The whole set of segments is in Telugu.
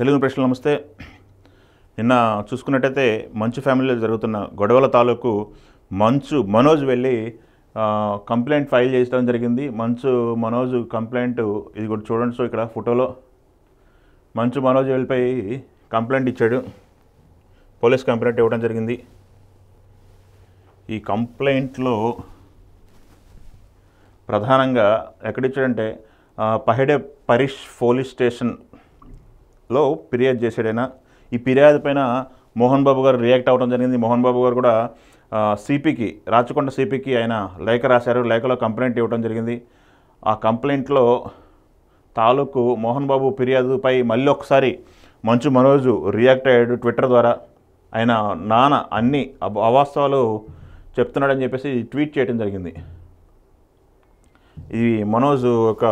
తెలుగు ప్రశ్నలు నమస్తే. నిన్న చూసుకున్నట్టయితే మంచు ఫ్యామిలీలో జరుగుతున్న గొడవల తాలూకు మనోజ్ వెళ్ళి కంప్లైంట్ ఫైల్ చేయడం జరిగింది. మనోజ్ కంప్లైంట్ ఇది కూడా చూడండి. సో ఇక్కడ ఫోటోలో మనోజ్ వెళ్ళిపోయి కంప్లైంట్ ఇచ్చాడు. పోలీస్ కంప్లైంట్ ఇవ్వడం జరిగింది. ఈ కంప్లైంట్లో ప్రధానంగా ఎక్కడిచ్చాడంటే పహెడే పరిష్ పోలీస్ స్టేషన్లో ఫిర్యాదు చేశాడైనా. ఈ ఫిర్యాదు పైన మోహన్ బాబు గారు రియాక్ట్ అవ్వడం జరిగింది. మోహన్ బాబు గారు కూడా సిపికి, రాచకొండ సిపికి ఆయన లేఖ రాశారు. లేఖలో కంప్లైంట్ ఇవ్వడం జరిగింది. ఆ కంప్లైంట్లో తాలూకు మోహన్ బాబు ఫిర్యాదుపై మళ్ళీ ఒకసారి మనోజ్ రియాక్ట్ అయ్యాడు ట్విట్టర్ ద్వారా. ఆయన అన్ని అవాస్తవాలు చెప్తున్నాడని చెప్పేసి ట్వీట్ చేయడం జరిగింది. ఇది మనోజ్ ఒక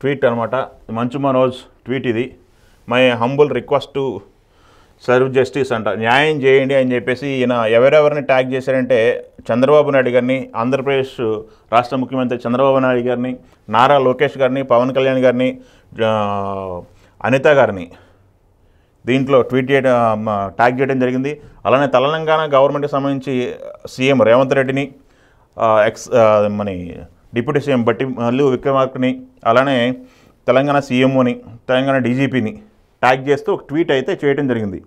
ట్వీట్ అనమాట. మనోజ్ ట్వీట్ ఇది. My humble request to serve justice అంట, న్యాయం చేయండి అని చెప్పేసి ఈయన ఎవరెవరిని ట్యాగ్ చేశారంటే చంద్రబాబు నాయుడు గారిని, ఆంధ్రప్రదేశ్ రాష్ట్ర ముఖ్యమంత్రి చంద్రబాబు నాయుడు గారిని, నారా లోకేష్ గారిని, పవన్ కళ్యాణ్ గారిని, అనిత గారిని దీంట్లో ట్యాగ్ చేయడం జరిగింది. అలానే తెలంగాణ గవర్నమెంట్కి సంబంధించి సీఎం రేవంత్ రెడ్డిని, మన డిప్యూటీ సీఎం బట్టి మల్లు విక్రమార్కని, అలానే తెలంగాణ సీఎంఓని, తెలంగాణ డీజీపీని ట్యాగ్ చేస్తూ ఒక ట్వీట్ అయితే చేయడం జరిగింది.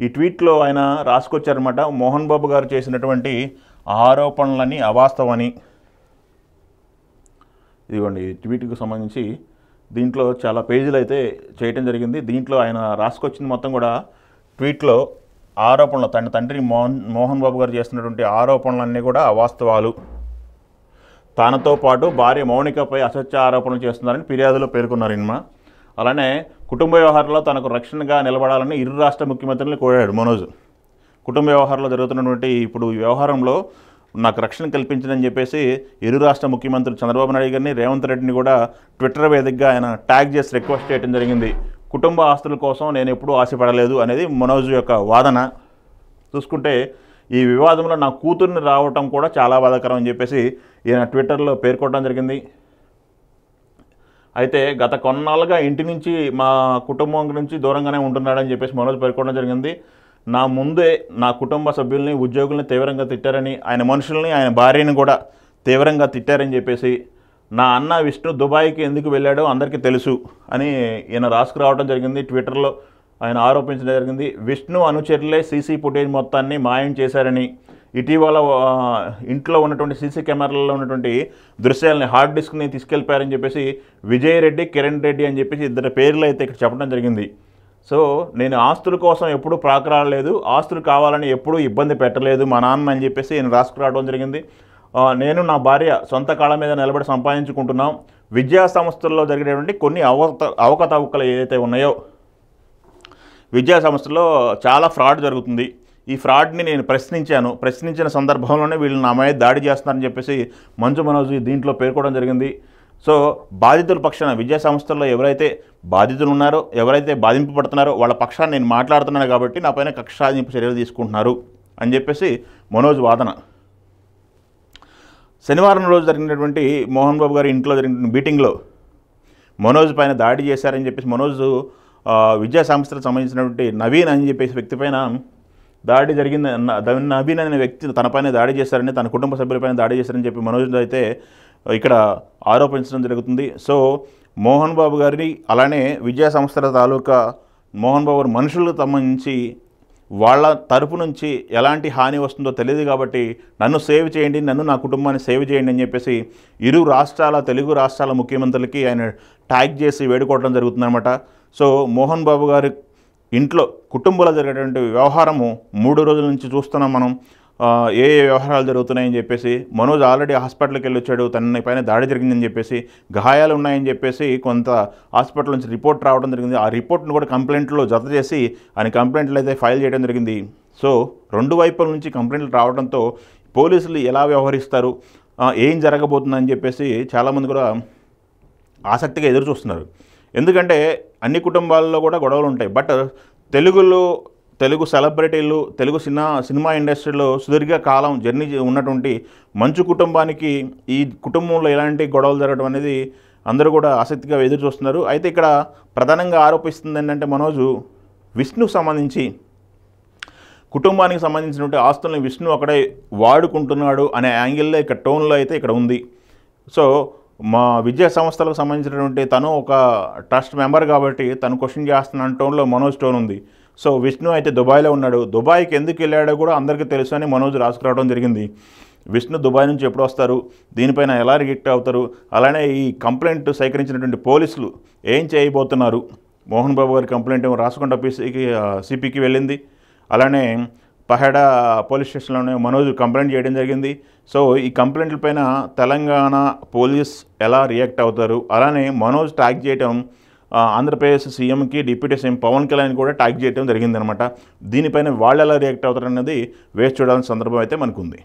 ఈ ట్వీట్లో ఆయన రాసుకొచ్చారనమాట, మోహన్ బాబు గారు చేసినటువంటి ఆరోపణలని అవాస్తవని. ఇదిగోండి ఈ ట్వీట్కి సంబంధించి దీంట్లో చాలా పేజీలు అయితే చేయటం జరిగింది. దీంట్లో ఆయన రాసుకొచ్చింది మొత్తం కూడా ట్వీట్లో ఆరోపణలు, తన తండ్రి మోహన్ బాబు గారు చేస్తున్నటువంటి ఆరోపణలన్నీ కూడా అవాస్తవాలు. తనతో పాటు భార్య మౌనికపై అసత్య ఆరోపణలు చేస్తున్నారని ఫిర్యాదులో పేర్కొన్నారు ఈయన. అలానే కుటుంబ వ్యవహారంలో తనకు రక్షణగా నిలబడాలని ఇరు రాష్ట్ర ముఖ్యమంత్రులను కోరాడు మనోజ్. కుటుంబ వ్యవహారంలో జరుగుతున్నటువంటి ఇప్పుడు ఈ వ్యవహారంలో నాకు రక్షణ కల్పించదని చెప్పేసి ఇరు రాష్ట్ర ముఖ్యమంత్రులు చంద్రబాబు నాయుడు గారిని, రేవంత్ రెడ్డిని కూడా ట్విట్టర్ వేదికగా ఆయన ట్యాగ్ చేసి రిక్వెస్ట్ చేయడం జరిగింది. కుటుంబ ఆస్తుల కోసం నేను ఎప్పుడూ ఆశపడలేదు అనేది మనోజ్ యొక్క వాదన. చూసుకుంటే ఈ వివాదంలో నా కూతుర్ని రావటం కూడా చాలా బాధాకరం అని చెప్పేసి ఈయన ట్విట్టర్లో పేర్కొనడం జరిగింది. అయితే గత కొన్నాళ్ళుగా ఇంటి నుంచి మా కుటుంబం నుంచి దూరంగానే ఉంటున్నాడని చెప్పేసి మనోజ్ పేర్కొనడం జరిగింది. నా ముందే నా కుటుంబ సభ్యుల్ని, ఉద్యోగుల్ని తీవ్రంగా తిట్టారని, ఆయన మనుషుల్ని, ఆయన భార్యని కూడా తీవ్రంగా తిట్టారని చెప్పేసి, నా అన్న విష్ణు దుబాయ్కి ఎందుకు వెళ్ళాడో అందరికీ తెలుసు అని ఈయన రాసుకురావడం జరిగింది. ట్విట్టర్లో ఆయన ఆరోపించడం జరిగింది. విష్ణు అనుచరులే సీసీ ఫుటేజ్ మొత్తాన్ని మాయం చేశారని, ఇటీవల ఇంట్లో ఉన్నటువంటి సీసీ కెమెరాల్లో ఉన్నటువంటి దృశ్యాలని హార్డ్ డిస్క్ని తీసుకెళ్ళిపోయారని చెప్పేసి విజయ్ రెడ్డి, కిరణ్ రెడ్డి అని చెప్పేసి ఇద్దరు పేర్లు అయితే ఇక్కడ చెప్పడం జరిగింది. సో నేను ఆస్తుల కోసం ఎప్పుడూ ప్రాకరాడలేదు, ఆస్తులు కావాలని ఎప్పుడూ ఇబ్బంది పెట్టలేదు మా నాన్న అని చెప్పేసి నేను రాసుకురావడం జరిగింది. నేను నా భార్య సొంత కాళ్ళ మీద నిలబడి సంపాదించుకుంటున్నాం. విద్యా సంస్థల్లో జరిగేటువంటి కొన్ని అవకతవకలు ఏదైతే ఉన్నాయో, విద్యా సంస్థల్లో చాలా ఫ్రాడ్ జరుగుతుంది. ఈ ఫ్రాడ్ని నేను ప్రశ్నించిన సందర్భంలోనే వీళ్ళు నా మీద దాడి చేస్తున్నారని చెప్పేసి మనోజ్ దీంట్లో పేర్కోవడం జరిగింది. సో బాధితుల పక్షాన, విద్యా సంస్థల్లో ఎవరైతే బాధితులు ఉన్నారో, ఎవరైతే బాధింపబడుతున్నారో వాళ్ళ పక్షాన్ని నేను మాట్లాడుతున్నాను కాబట్టి నా పైన కక్ష సాధింపు చర్యలు తీసుకుంటున్నారు అని చెప్పేసి మనోజ్ వాదన. శనివారం రోజు జరిగినటువంటి మోహన్ బాబు గారి ఇంట్లో జరిగిన మీటింగ్లో మనోజ్ పైన దాడి చేశారని చెప్పేసి మనోజ్ విద్యా సంస్థలకు సంబంధించినటువంటి నవీన్ అని చెప్పేసి వ్యక్తి పైన దాడి జరిగింది. నవీన్ అనే వ్యక్తి తనపైన దాడి చేశారని, తన కుటుంబ సభ్యులపైన దాడి చేశారని చెప్పి మనోజ్ అయితే ఇక్కడ ఆరోపించడం జరుగుతుంది. సో మోహన్ బాబు గారిని, అలానే విద్యా సంస్థల తాలూకా మోహన్ బాబు గారి మనుషులకు సంబంధించి వాళ్ళ తరపు నుంచి ఎలాంటి హాని వస్తుందో తెలియదు కాబట్టి నన్ను సేవ్ చేయండి, నన్ను నా కుటుంబాన్ని సేవ్ చేయండి అని చెప్పేసి తెలుగు రాష్ట్రాల ముఖ్యమంత్రులకి ఆయన ట్యాగ్ చేసి వేడుకోవడం జరుగుతుందన్నమాట. సో మోహన్ బాబు గారి ఇంట్లో కుటుంబంలో జరిగేటువంటి వ్యవహారము 3 రోజుల నుంచి చూస్తున్నాం మనం. ఏ వ్యవహారాలు జరుగుతున్నాయని చెప్పేసి మనోజ్ ఆల్రెడీ హాస్పిటల్కి వెళ్ళి వచ్చాడు. తన పైన దాడి జరిగిందని చెప్పేసి, గాయాలు ఉన్నాయని చెప్పేసి కొంత హాస్పిటల్ నుంచి రిపోర్ట్ రావడం జరిగింది. ఆ రిపోర్ట్ను కూడా కంప్లైంట్లో జత చేసి ఆయన కంప్లైంట్లు అయితే ఫైల్ చేయడం జరిగింది. సో 2 వైపుల నుంచి కంప్లైంట్లు రావడంతో పోలీసులు ఎలా వ్యవహరిస్తారు, ఏం జరగబోతుందని చెప్పేసి చాలామంది కూడా ఆసక్తిగా ఎదురు చూస్తున్నారు. ఎందుకంటే అన్ని కుటుంబాల్లో కూడా గొడవలు ఉంటాయి. బట్ తెలుగు సెలబ్రిటీలు, తెలుగు సినిమా ఇండస్ట్రీలో సుదీర్ఘకాలం జర్నీ ఉన్నటువంటి మంచు కుటుంబానికి ఈ కుటుంబంలో ఎలాంటి గొడవలు జరగడం అనేది అందరూ కూడా ఆసక్తిగా ఎదురు చూస్తున్నారు. అయితే ఇక్కడ ప్రధానంగా ఆరోపిస్తుంది ఏంటంటే మనోజు విష్ణుకు సంబంధించి కుటుంబానికి సంబంధించినటువంటి ఆస్తుల్ని విష్ణు అక్కడే వాడుకుంటున్నాడు అనే యాంగిల్లో ఇక్కడ టోన్లో అయితే ఇక్కడ ఉంది. సో మా విద్యా సంస్థలకు సంబంధించినటువంటి తను ఒక ట్రస్ట్ మెంబర్ కాబట్టి తను క్వశ్చన్ చేస్తున్న టోన్లో మనోజ్ టోన్ ఉంది. సో విష్ణు అయితే దుబాయ్లో ఉన్నాడు. దుబాయ్కి ఎందుకు వెళ్ళాడో కూడా అందరికీ తెలుసు అని మనోజ్ రాసుకురావడం జరిగింది. విష్ణు దుబాయ్ నుంచి ఎప్పుడు వస్తారు, దీనిపైన ఎలా రియాక్ట్ అవుతారు, అలానే ఈ కంప్లైంట్ సేకరించినటువంటి పోలీసులు ఏం చేయబోతున్నారు. మోహన్ బాబు గారి కంప్లైంట్ ఏమో రాసుకుంట సిపికి వెళ్ళింది. అలానే పహేడా పోలీస్ స్టేషన్లోనే మనోజ్ కంప్లైంట్ చేయడం జరిగింది. సో ఈ కంప్లైంట్లపైన తెలంగాణ పోలీస్ ఎలా రియాక్ట్ అవుతారు, అలానే మనోజ్ ట్యాగ్ చేయడం ఆంధ్రప్రదేశ్ సీఎంకి డిప్యూటీ సీఎం పవన్ కళ్యాణ్ కూడా ట్యాగ్ చేయడం జరిగిందనమాట. దీనిపైన వాళ్ళు ఎలా రియాక్ట్ అవుతారన్నది వేచి చూడాల్సిన సందర్భం అయితే మనకు ఉంది.